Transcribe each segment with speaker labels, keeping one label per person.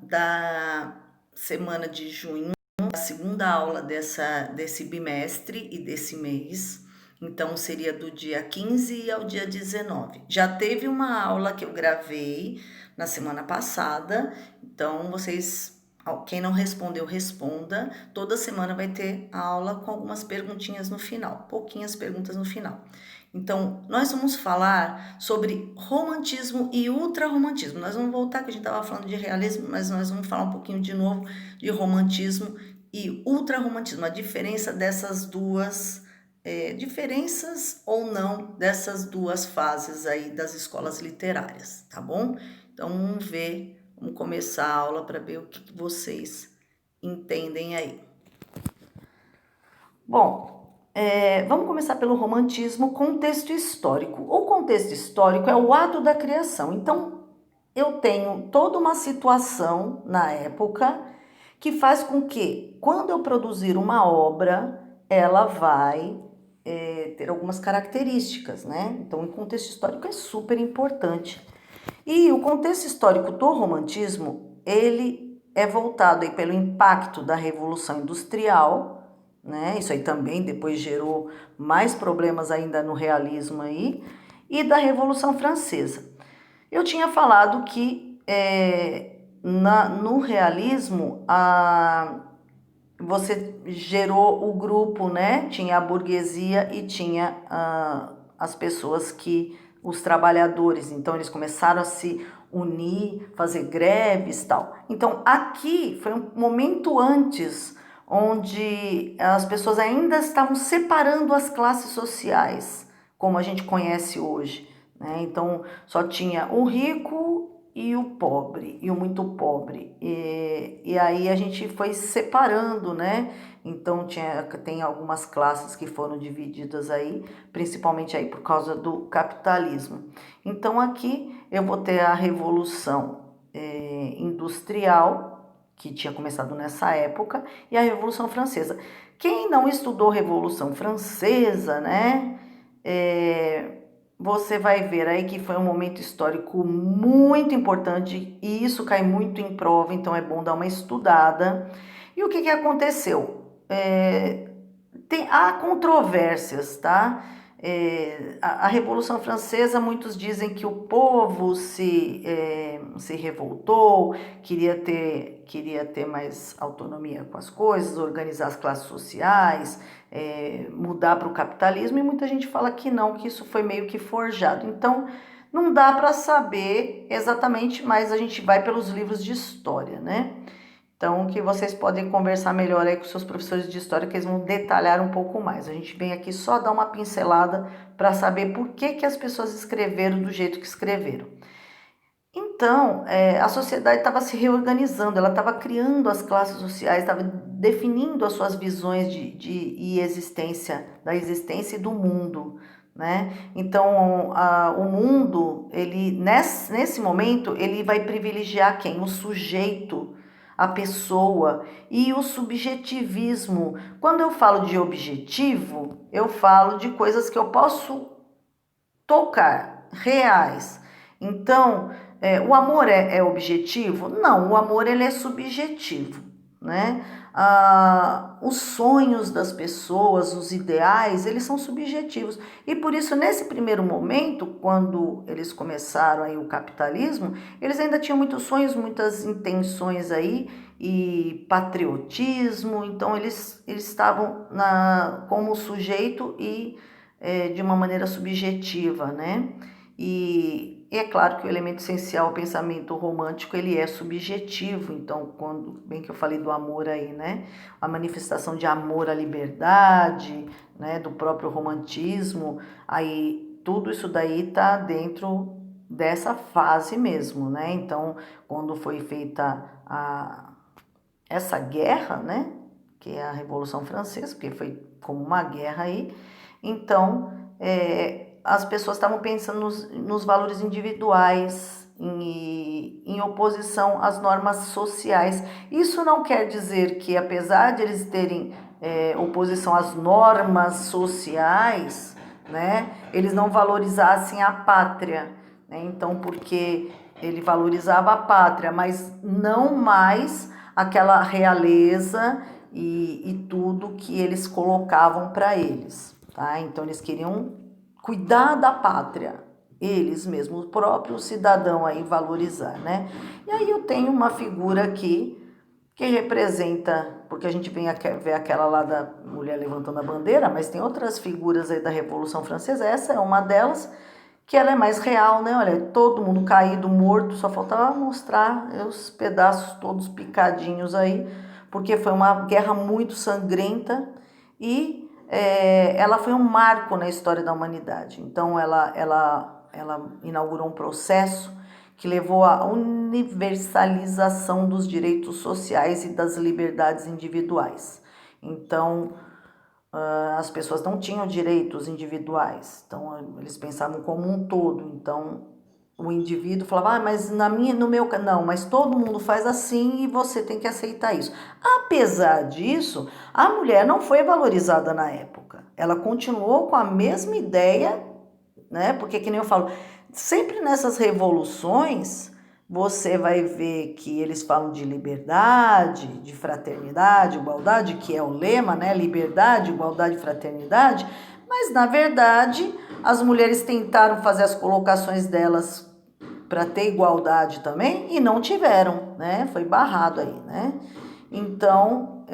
Speaker 1: da semana de junho, a segunda aula desse bimestre e desse mês. Então, seria do dia 15 ao dia 19. Já teve uma aula que eu gravei na semana passada, então quem não respondeu, responda. Toda semana vai ter a aula com algumas perguntinhas no final, pouquinhas perguntas no final. Então, nós vamos falar sobre romantismo e ultrarromantismo. Nós vamos voltar, que a gente estava falando de realismo, mas nós vamos falar um pouquinho de novo de romantismo e ultrarromantismo. A diferença dessas duas, diferenças ou não dessas duas fases aí das escolas literárias, tá bom? Então, vamos começar a aula para ver o que vocês entendem aí. Bom, vamos começar pelo romantismo, contexto histórico. O contexto histórico é o ato da criação. Então, eu tenho toda uma situação na época que faz com que, quando eu produzir uma obra, ela vai ter algumas características, né? Então, o contexto histórico é super importante. E o contexto histórico do romantismo, ele é voltado aí pelo impacto da Revolução Industrial, né? Isso aí também depois gerou mais problemas ainda no realismo aí, e da Revolução Francesa. Eu tinha falado que no realismo você gerou o grupo, né? Tinha a burguesia e tinha as pessoas os trabalhadores. Então eles começaram a se unir, fazer greves e tal. Então aqui foi um momento antes onde as pessoas ainda estavam separando as classes sociais, como a gente conhece hoje, né? Então só tinha o rico e o pobre, e o muito pobre. E aí a gente foi separando, né? Então tem algumas classes que foram divididas aí, principalmente aí por causa do capitalismo. Então aqui eu vou ter a Revolução Industrial, que tinha começado nessa época, e a Revolução Francesa. Quem não estudou Revolução Francesa, né? Você vai ver aí que foi um momento histórico muito importante e isso cai muito em prova, então é bom dar uma estudada. E o que aconteceu? Há controvérsias, tá? A Revolução Francesa, muitos dizem que o povo se revoltou, queria ter mais autonomia com as coisas, organizar as classes sociais, mudar para o capitalismo, e muita gente fala que não, que isso foi meio que forjado. Então, não dá para saber exatamente, mas a gente vai pelos livros de história, né? Então, que vocês podem conversar melhor aí com seus professores de história, que eles vão detalhar um pouco mais. A gente vem aqui só dar uma pincelada para saber por que as pessoas escreveram do jeito que escreveram. Então, a sociedade estava se reorganizando, ela estava criando as classes sociais, estava definindo as suas visões de existência, da existência e do mundo, né? Então, o mundo, nesse momento, ele vai privilegiar quem? O sujeito, a pessoa e o subjetivismo. Quando eu falo de objetivo, eu falo de coisas que eu posso tocar, reais. Então, o amor é objetivo? Não, o amor ele é subjetivo, né? Os sonhos das pessoas, os ideais, eles são subjetivos. E por isso, nesse primeiro momento, quando eles começaram aí o capitalismo, eles ainda tinham muitos sonhos, muitas intenções aí, e patriotismo. Então, eles estavam como sujeito e de uma maneira subjetiva, né? E é claro que o elemento essencial, o pensamento romântico, ele é subjetivo. Então, bem que eu falei do amor aí, né? A manifestação de amor à liberdade, né? Do próprio romantismo, aí tudo isso daí tá dentro dessa fase mesmo, né? Então, quando foi feita essa guerra, né? Que é a Revolução Francesa, porque foi como uma guerra aí. Então, as pessoas estavam pensando nos valores individuais, em oposição às normas sociais. Isso não quer dizer que, apesar de eles terem oposição às normas sociais, né, eles não valorizassem a pátria, né? Então, porque ele valorizava a pátria, mas não mais aquela realeza e tudo que eles colocavam para eles, tá? Então eles queriam cuidar da pátria, eles mesmos, o próprio cidadão aí valorizar, né? E aí eu tenho uma figura aqui que representa, porque a gente vê aquela lá da mulher levantando a bandeira, mas tem outras figuras aí da Revolução Francesa, essa é uma delas, que ela é mais real, né? Olha, todo mundo caído, morto, só faltava mostrar os pedaços todos picadinhos aí, porque foi uma guerra muito sangrenta e ela foi um marco na história da humanidade. Então ela inaugurou um processo que levou à universalização dos direitos sociais e das liberdades individuais. Então, as pessoas não tinham direitos individuais, então eles pensavam como um todo. Então o indivíduo falava, mas no meu, não, mas todo mundo faz assim e você tem que aceitar isso. Apesar disso, a mulher não foi valorizada na época. Ela continuou com a mesma ideia, né? Porque que nem eu falo, sempre nessas revoluções você vai ver que eles falam de liberdade, de fraternidade, igualdade, que é o lema, né? Liberdade, igualdade, fraternidade. Mas, na verdade, as mulheres tentaram fazer as colocações delas para ter igualdade também e não tiveram, né? Foi barrado aí, né? Então,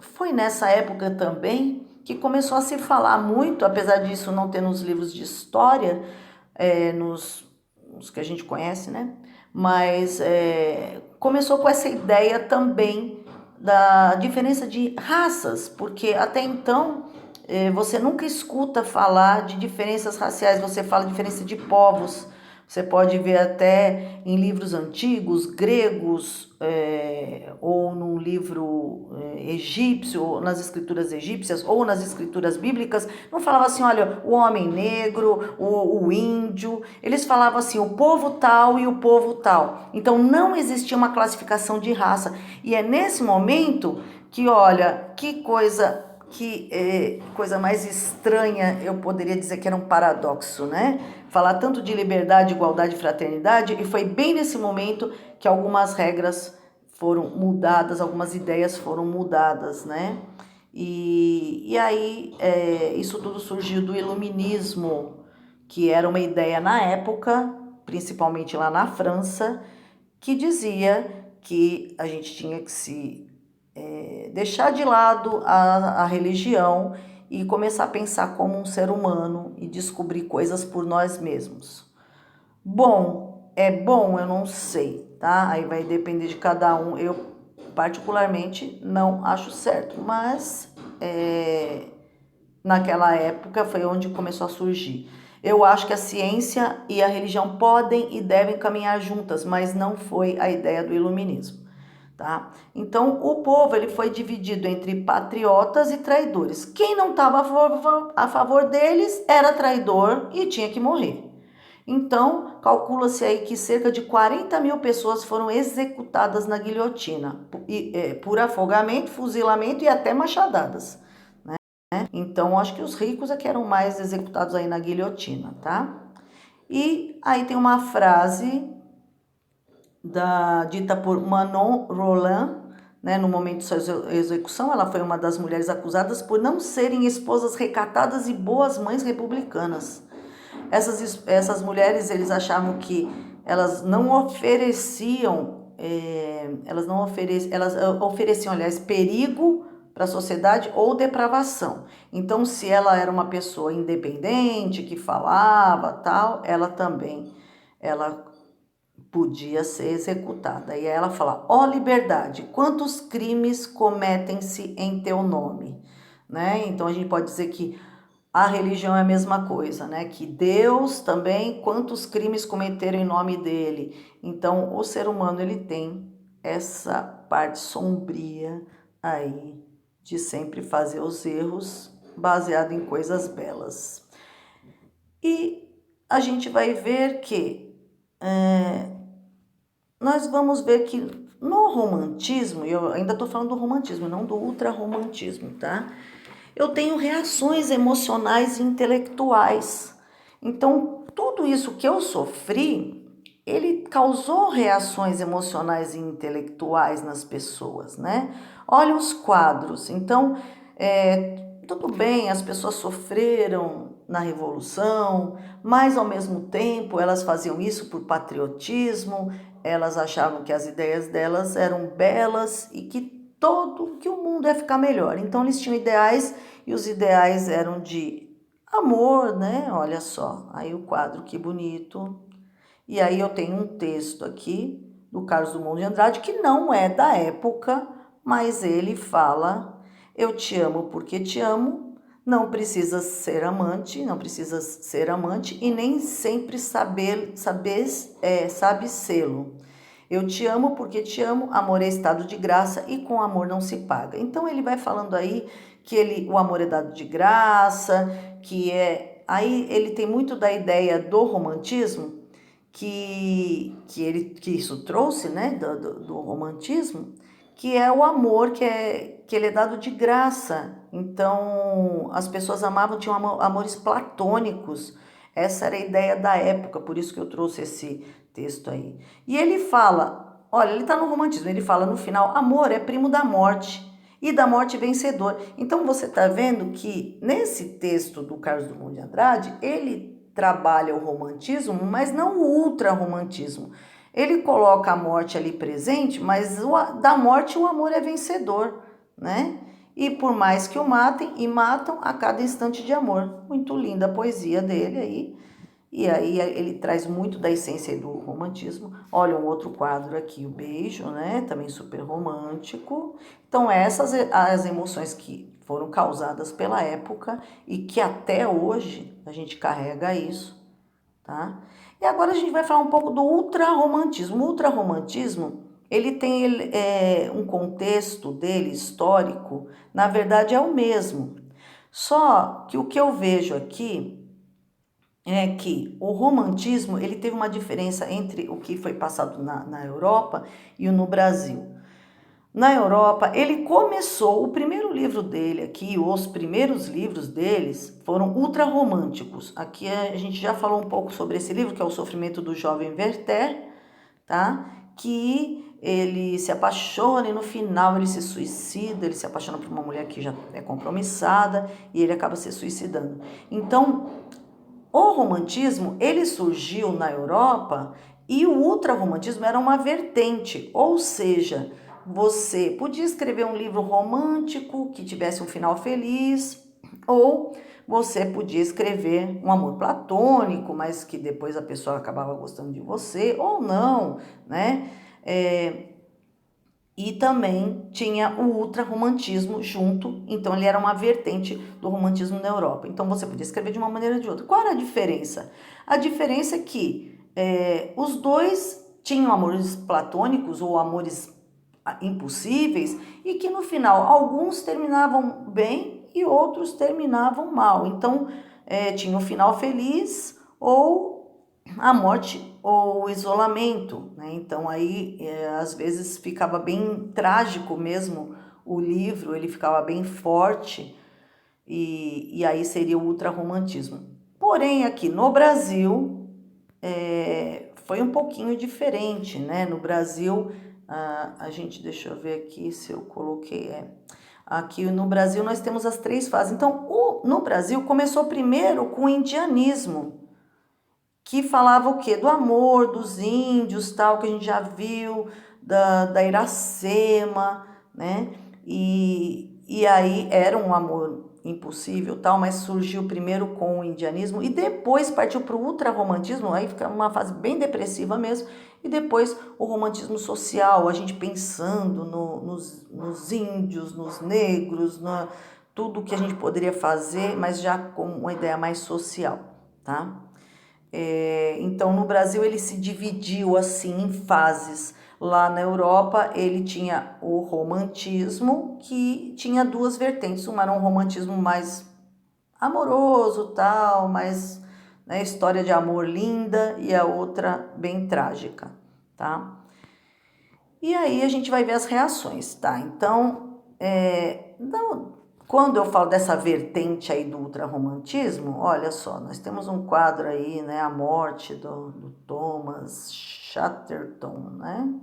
Speaker 1: foi nessa época também que começou a se falar muito, apesar disso não ter nos livros de história, nos que a gente conhece, né? Mas começou com essa ideia também da diferença de raças, porque até então você nunca escuta falar de diferenças raciais, você fala diferença de povos. Você pode ver até em livros antigos, gregos, ou num livro egípcio, ou nas escrituras egípcias, ou nas escrituras bíblicas, não falava assim, olha, o homem negro, o índio, eles falavam assim, o povo tal e o povo tal. Então não existia uma classificação de raça. E é nesse momento que, olha, que coisa mais estranha, eu poderia dizer que era um paradoxo, né? Falar tanto de liberdade, igualdade e fraternidade, e foi bem nesse momento que algumas regras foram mudadas, algumas ideias foram mudadas, né? E aí isso tudo surgiu do iluminismo, que era uma ideia na época, principalmente lá na França, que dizia que a gente tinha que se deixar de lado a religião e começar a pensar como um ser humano e descobrir coisas por nós mesmos. Bom, eu não sei, tá? Aí vai depender de cada um. Eu, particularmente, não acho certo, mas naquela época foi onde começou a surgir. Eu acho que a ciência e a religião podem e devem caminhar juntas, mas não foi a ideia do iluminismo. Tá? Então, o povo ele foi dividido entre patriotas e traidores. Quem não estava a favor deles era traidor e tinha que morrer. Então, calcula-se aí que cerca de 40 mil pessoas foram executadas na guilhotina, por afogamento, fuzilamento e até machadadas. Né? Então, acho que os ricos é que eram mais executados aí na guilhotina, tá? E aí tem uma frase dita por Manon Roland, né, no momento de sua execução. Ela foi uma das mulheres acusadas por não serem esposas recatadas e boas mães republicanas. Essas mulheres, eles achavam que elas não ofereciam, elas ofereciam, aliás, perigo para a sociedade ou depravação. Então, se ela era uma pessoa independente, que falava, tal, ela podia ser executada. E aí ela fala, ó liberdade, quantos crimes cometem-se em teu nome? Né? Então a gente pode dizer que a religião é a mesma coisa, né? Que Deus também, quantos crimes cometeram em nome dele. Então o ser humano ele tem essa parte sombria aí de sempre fazer os erros baseado em coisas belas. E a gente vai ver que nós vamos ver que no romantismo, eu ainda estou falando do romantismo, não do ultrarromantismo, tá? Eu tenho reações emocionais e intelectuais. Então, tudo isso que eu sofri, ele causou reações emocionais e intelectuais nas pessoas, né? Olha os quadros. Então, tudo bem, as pessoas sofreram na Revolução, mas ao mesmo tempo elas faziam isso por patriotismo, elas achavam que as ideias delas eram belas e que o mundo ia ficar melhor. Então eles tinham ideais e os ideais eram de amor, né? Olha só, aí o quadro, que bonito. E aí eu tenho um texto aqui do Carlos Drummond de Andrade que não é da época, mas ele fala: eu te amo porque te amo, não precisa ser amante, não precisa ser amante e nem sempre sabe sê-lo. Eu te amo porque te amo, amor é estado de graça e com amor não se paga. Então ele vai falando aí que o amor é dado de graça, aí ele tem muito da ideia do romantismo, que isso trouxe, né, do romantismo, que é o amor que ele é dado de graça. Então, as pessoas amavam, tinham amores platônicos. Essa era a ideia da época, por isso que eu trouxe esse texto aí. E ele fala, olha, ele está no romantismo, ele fala no final, amor é primo da morte e da morte vencedor. Então, você está vendo que nesse texto do Carlos Drummond de Andrade, ele trabalha o romantismo, mas não o ultra-romantismo. Ele coloca a morte ali presente, mas da morte o amor é vencedor, né? E por mais que o matem, e matam a cada instante de amor. Muito linda a poesia dele aí. E aí ele traz muito da essência do romantismo. Olha um outro quadro aqui, o beijo, né? Também super romântico. Então essas as emoções que foram causadas pela época e que até hoje a gente carrega isso, tá? E agora a gente vai falar um pouco do ultrarromantismo. O ultrarromantismo, ele tem um contexto dele histórico, na verdade é o mesmo. Só que o que eu vejo aqui é que o romantismo ele teve uma diferença entre o que foi passado na Europa e o no Brasil. Na Europa, ele começou, o primeiro livro dele aqui, os primeiros livros deles foram ultrarromânticos. Aqui a gente já falou um pouco sobre esse livro, que é O Sofrimento do Jovem Werther, tá? Que ele se apaixona e no final ele se suicida, ele se apaixona por uma mulher que já é compromissada e ele acaba se suicidando. Então, o romantismo, ele surgiu na Europa e o ultrarromantismo era uma vertente, ou seja, você podia escrever um livro romântico que tivesse um final feliz, ou você podia escrever um amor platônico, mas que depois a pessoa acabava gostando de você, ou não, né? E também tinha o ultrarromantismo junto, então ele era uma vertente do romantismo na Europa. Então você podia escrever de uma maneira ou de outra. Qual era a diferença? A diferença é que os dois tinham amores platônicos ou amores impossíveis e que no final alguns terminavam bem e outros terminavam mal. Então tinha um final feliz ou a morte ou o isolamento, né? Então aí às vezes ficava bem trágico mesmo o livro, ele ficava bem forte e aí seria o ultrarromantismo. Porém aqui no Brasil foi um pouquinho diferente, né? No Brasil a gente, deixa eu ver aqui se eu coloquei, aqui no Brasil nós temos as 3 fases. Então no Brasil começou primeiro com o indianismo, que falava o quê? Do amor dos índios, tal, que a gente já viu, da Iracema, né? E aí era um amor impossível, tal, mas surgiu primeiro com o indianismo e depois partiu para o ultrarromantismo, aí fica uma fase bem depressiva mesmo, e depois o romantismo social, a gente pensando nos índios, nos negros, tudo que a gente poderia fazer, mas já com uma ideia mais social, tá? Então, no Brasil, ele se dividiu assim em fases. Lá na Europa, ele tinha o romantismo, que tinha 2 vertentes. Uma era um romantismo mais amoroso, tal, mais, né, história de amor linda, e a outra bem trágica, tá? E aí a gente vai ver as reações, tá? Então, quando eu falo dessa vertente aí do ultrarromantismo, olha só, nós temos um quadro aí, né, A Morte do Thomas Chatterton, né?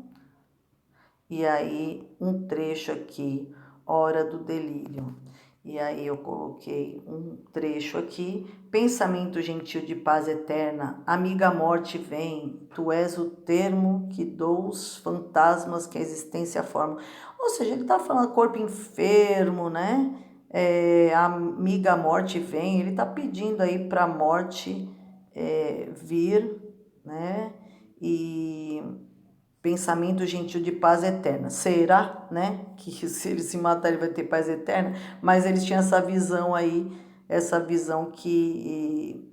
Speaker 1: E aí um trecho aqui, Hora do Delírio. E aí eu coloquei um trecho aqui, pensamento gentil de paz eterna, amiga morte vem, tu és o termo que dou os fantasmas que a existência forma. Ou seja, ele tá falando corpo enfermo, né? Amiga morte vem, ele tá pedindo aí para a morte vir, né? E pensamento gentil de paz eterna. Será, né, que se ele se matar ele vai ter paz eterna? Mas eles tinham essa visão aí, essa visão que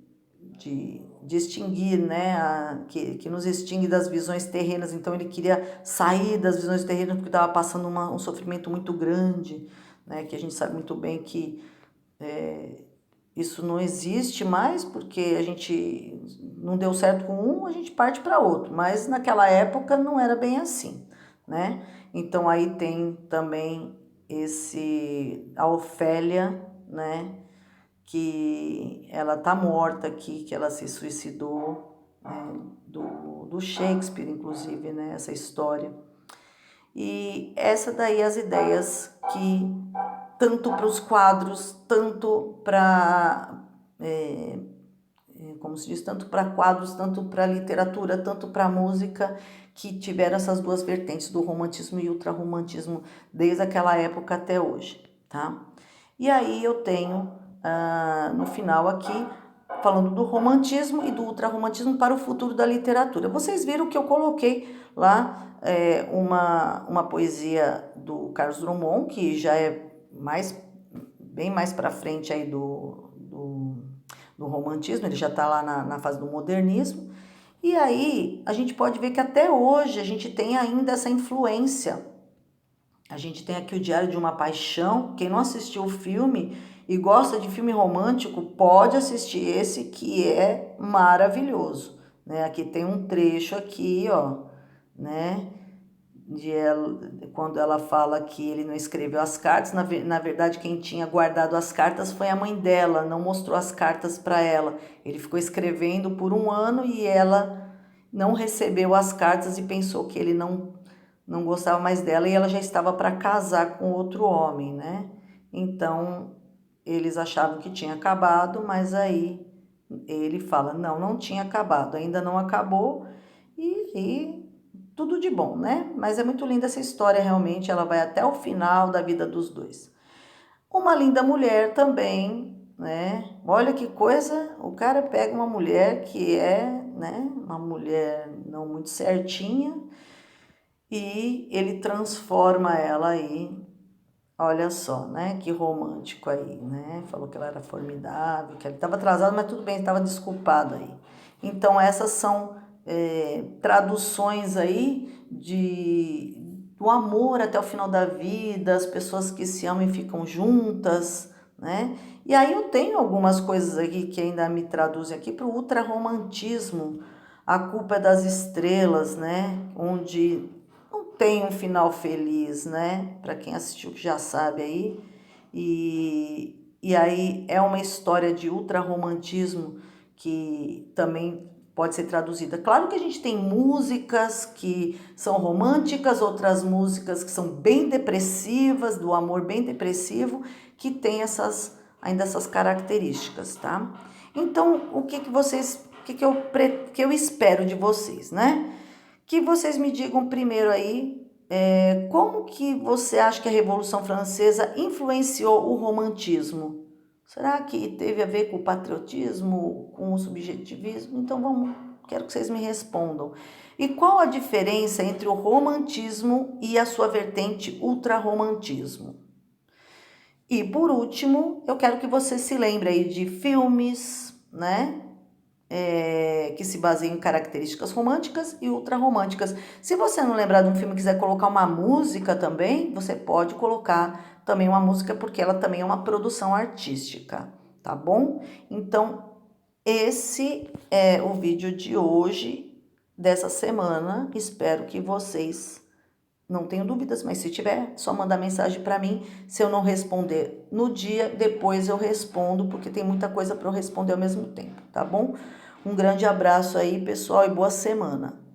Speaker 1: de distinguir, né, que nos extingue das visões terrenas. Então ele queria sair das visões terrenas porque estava passando um sofrimento muito grande, né, que a gente sabe muito bem que isso não existe mais porque a gente não deu certo com um, a gente parte para outro. Mas naquela época não era bem assim, né? Então aí tem também a Ofélia, né? Que ela tá morta aqui, que ela se suicidou, né? Do Shakespeare, inclusive, né? Essa história. E essa daí as ideias que tanto para os quadros, tanto para, como se diz, tanto para quadros, tanto para literatura, tanto para música, que tiveram essas duas vertentes do romantismo e ultrarromantismo desde aquela época até hoje, tá? E aí eu tenho no final aqui falando do romantismo e do ultrarromantismo para o futuro da literatura. Vocês viram que eu coloquei lá uma poesia do Carlos Drummond, que já é bem mais para frente aí do romantismo, ele já está lá na fase do modernismo. E aí a gente pode ver que até hoje a gente tem ainda essa influência. A gente tem aqui o Diário de uma Paixão. Quem não assistiu o filme e gosta de filme romântico, pode assistir esse que é maravilhoso, né? Aqui tem um trecho aqui, ó, né? Quando ela fala que ele não escreveu as cartas, na verdade quem tinha guardado as cartas foi a mãe dela, não mostrou as cartas para ela. Ele ficou escrevendo por um ano e ela não recebeu as cartas e pensou que ele não gostava mais dela e ela já estava para casar com outro homem, né? Então eles achavam que tinha acabado, mas aí ele fala, não tinha acabado, ainda não acabou e tudo de bom, né? Mas é muito linda essa história, realmente, ela vai até o final da vida dos dois. Uma linda mulher também, né? Olha que coisa, o cara pega uma mulher que é, né, uma mulher não muito certinha e ele transforma ela aí. Olha só, né? Que romântico aí, né? Falou que ela era formidável, que ele estava atrasado, mas tudo bem, estava desculpado aí. Então, essas são traduções aí do amor até o final da vida, as pessoas que se amam e ficam juntas, né? E aí eu tenho algumas coisas aqui que ainda me traduzem aqui para o ultrarromantismo, A Culpa é das Estrelas, né? Onde tem um final feliz, né? Para quem assistiu que já sabe aí. E aí é uma história de ultrarromantismo que também pode ser traduzida. Claro que a gente tem músicas que são românticas, outras músicas que são bem depressivas, do amor bem depressivo, que tem ainda essas características, tá? Então, que eu espero de vocês, né? Que vocês me digam primeiro aí como que você acha que a Revolução Francesa influenciou o romantismo? Será que teve a ver com o patriotismo, com o subjetivismo? Então quero que vocês me respondam. E qual a diferença entre o romantismo e a sua vertente ultrarromantismo? E por último, eu quero que você se lembre aí de filmes, né? Que se baseiam em características românticas e ultrarromânticas. Se você não lembrar de um filme e quiser colocar uma música também, você pode colocar também uma música, porque ela também é uma produção artística, tá bom? Então, esse é o vídeo de hoje, dessa semana. Espero que vocês Não tenho dúvidas, mas se tiver, só mandar mensagem para mim. Se eu não responder no dia, depois eu respondo, porque tem muita coisa para eu responder ao mesmo tempo, tá bom? Um grande abraço aí, pessoal, e boa semana.